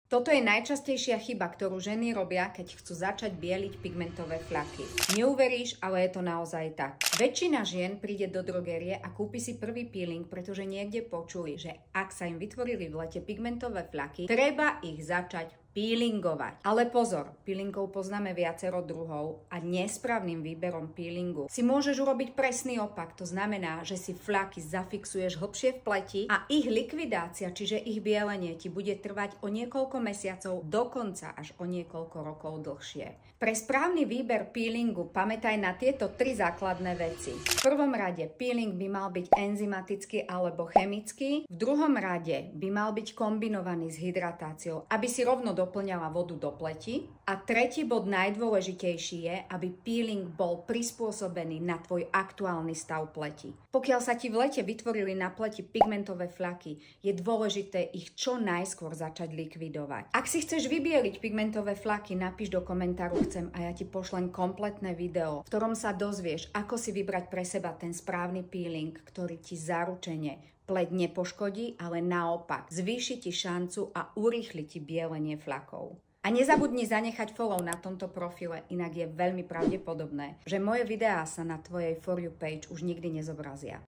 Toto je najčastejšia chyba, ktorú ženy robia, keď chcú začať bieliť pigmentové fľaky. Neuveríš, ale je to naozaj tak. Väčšina žien príde do drogerie a kúpi si prvý peeling, pretože niekde počuli, že ak sa im vytvorili v lete pigmentové fľaky, treba ich začať peelingovať. Ale pozor, peelingov poznáme viacero druhov a nesprávnym výberom peelingu si môžeš urobiť presný opak. To znamená, že si fľaky zafixuješ hlbšie v pleti a ich likvidácia, čiže ich bielenie, ti bude trvať o niekoľko mesiacov, dokonca až o niekoľko rokov dlhšie. Pre správny výber peelingu pamätaj na tieto tri základné veci. V prvom rade peeling by mal byť enzymatický alebo chemický, v druhom rade by mal byť kombinovaný s hydratáciou, aby si rovno doplňala vodu do pleti. A tretí bod najdôležitejší je, aby peeling bol prispôsobený na tvoj aktuálny stav pleti. Pokiaľ sa ti v lete vytvorili na pleti pigmentové fľaky, je dôležité ich čo najskôr začať likvidovať. Ak si chceš vybieliť pigmentové fľaky, napíš do komentáru chcem a ja ti pošlem kompletné video, v ktorom sa dozvieš, ako si vybrať pre seba ten správny peeling, ktorý ti zaručene pleť nepoškodí, ale naopak zvýši ti šancu a urýchli ti bielenie fľakov. A nezabudni zanechať follow na tomto profile, inak je veľmi pravdepodobné, že moje videá sa na tvojej For You page už nikdy nezobrazia.